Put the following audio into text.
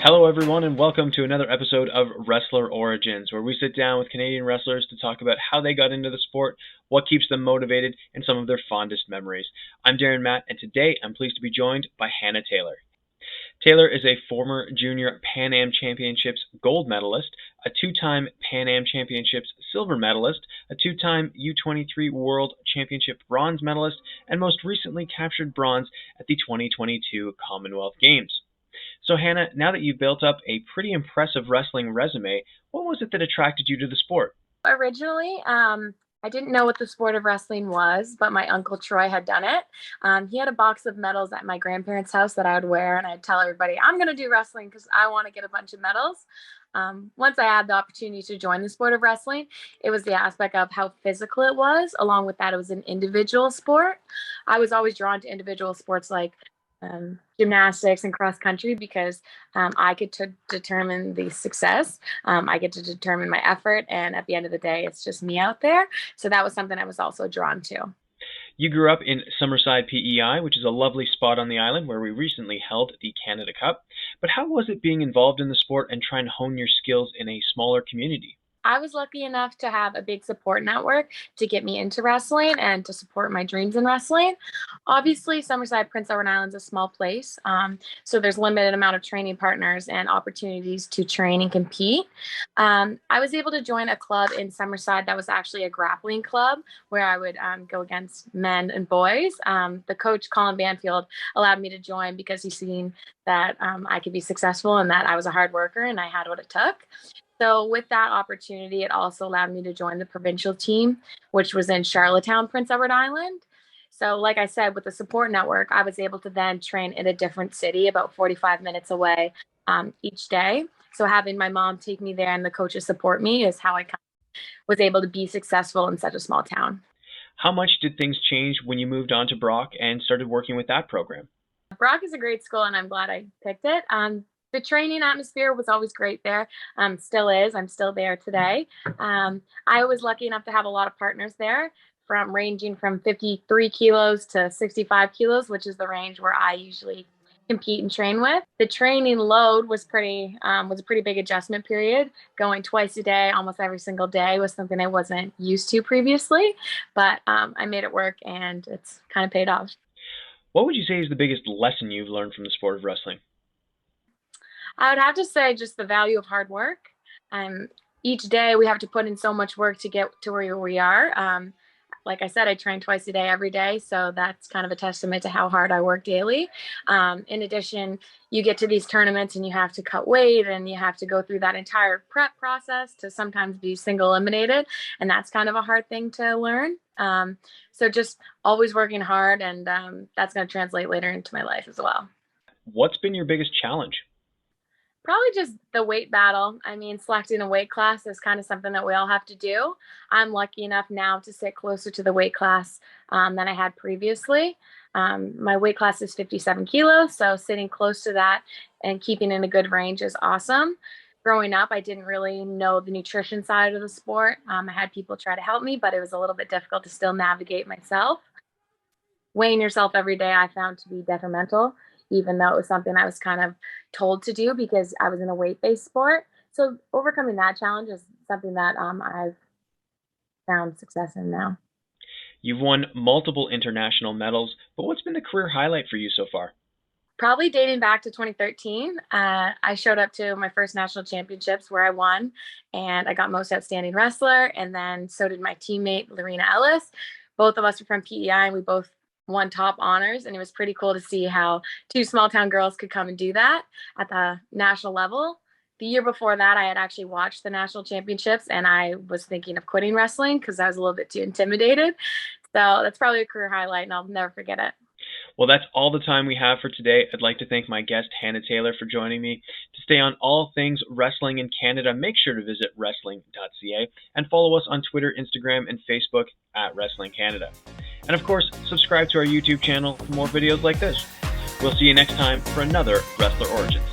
Hello, everyone, and welcome to another episode of Wrestler Origins, where we sit down with Canadian wrestlers to talk about how they got into the sport, what keeps them motivated, and some of their fondest memories. I'm Darren Matt, and today I'm pleased to be joined by Hannah Taylor. Taylor is a former Junior Pan Am Championships gold medalist, a two-time Pan Am Championships silver medalist, a two-time U23 World Championship bronze medalist, and most recently captured bronze at the 2022 Commonwealth Games. So Hannah, now that you've built up a pretty impressive wrestling resume, what was it that attracted you to the sport? Originally, I didn't know what the sport of wrestling was, but my uncle Troy had done it. He had a box of medals at my grandparents' house that I would wear, and I'd tell everybody, I'm going to do wrestling because I want to get a bunch of medals. Once I had the opportunity to join the sport of wrestling, it was the aspect of how physical it was. Along with that, it was an individual sport. I was always drawn to individual sports like gymnastics and cross country because I get to determine the success. I get to determine my effort. And at the end of the day, it's just me out there. So that was something I was also drawn to. You grew up in Summerside, PEI, which is a lovely spot on the island where we recently held the Canada Cup. But how was it being involved in the sport and trying to hone your skills in a smaller community? I was lucky enough to have a big support network to get me into wrestling and to support my dreams in wrestling. Obviously, Summerside, Prince Edward Island is a small place, so there's limited amount of training partners and opportunities to train and compete. I was able to join a club in Summerside that was actually a grappling club where I would go against men and boys. The coach, Colin Banfield, allowed me to join because he's seen that I could be successful and that I was a hard worker and I had what it took. So with that opportunity, it also allowed me to join the provincial team, which was in Charlottetown, Prince Edward Island. So like I said, with the support network, I was able to then train in a different city about 45 minutes away each day. So having my mom take me there and the coaches support me is how I was able to be successful in such a small town. How much did things change when you moved on to Brock and started working with that program? Brock is a great school and I'm glad I picked it. The training atmosphere was always great there. Still is. I'm still there today. I was lucky enough to have a lot of partners there, ranging from 53 kilos to 65 kilos, which is the range where I usually compete and train with. The training load was a pretty big adjustment period. Going twice a day, almost every single day, was something I wasn't used to previously, but I made it work and it's kind of paid off. What would you say is the biggest lesson you've learned from the sport of wrestling? I would have to say just the value of hard work. Each day we have to put in so much work to get to where we are. Like I said, I train twice a day, every day. So that's kind of a testament to how hard I work daily. In addition, you get to these tournaments and you have to cut weight and you have to go through that entire prep process to sometimes be single eliminated. And that's kind of a hard thing to learn. So just always working hard, and that's going to translate later into my life as well. What's been your biggest challenge? Probably just the weight battle. I mean, selecting a weight class is kind of something that we all have to do. I'm lucky enough now to sit closer to the weight class than I had previously. My weight class is 57 kilos, so sitting close to that and keeping in a good range is awesome. Growing up, I didn't really know the nutrition side of the sport. I had people try to help me, but it was a little bit difficult to still navigate myself. Weighing yourself every day I found to be detrimental, even though it was something I was kind of told to do because I was in a weight-based sport. So overcoming that challenge is something that I've found success in now. You've won multiple international medals, but what's been the career highlight for you so far? Probably dating back to 2013. I showed up to my first national championships where I won, and I got most outstanding wrestler, and then so did my teammate, Lorena Ellis. Both of us are from PEI, and we both won top honors, and it was pretty cool to see how two small town girls could come and do that at the national level. The year before that, I had actually watched the national championships and I was thinking of quitting wrestling because I was a little bit too intimidated. So that's probably a career highlight and I'll never forget it. Well, that's all the time we have for today. I'd like to thank my guest, Hannah Taylor, for joining me. To stay on all things wrestling in Canada, make sure to visit wrestling.ca and follow us on Twitter, Instagram, and Facebook at Wrestling Canada. And of course, subscribe to our YouTube channel for more videos like this. We'll see you next time for another Wrestler Origins.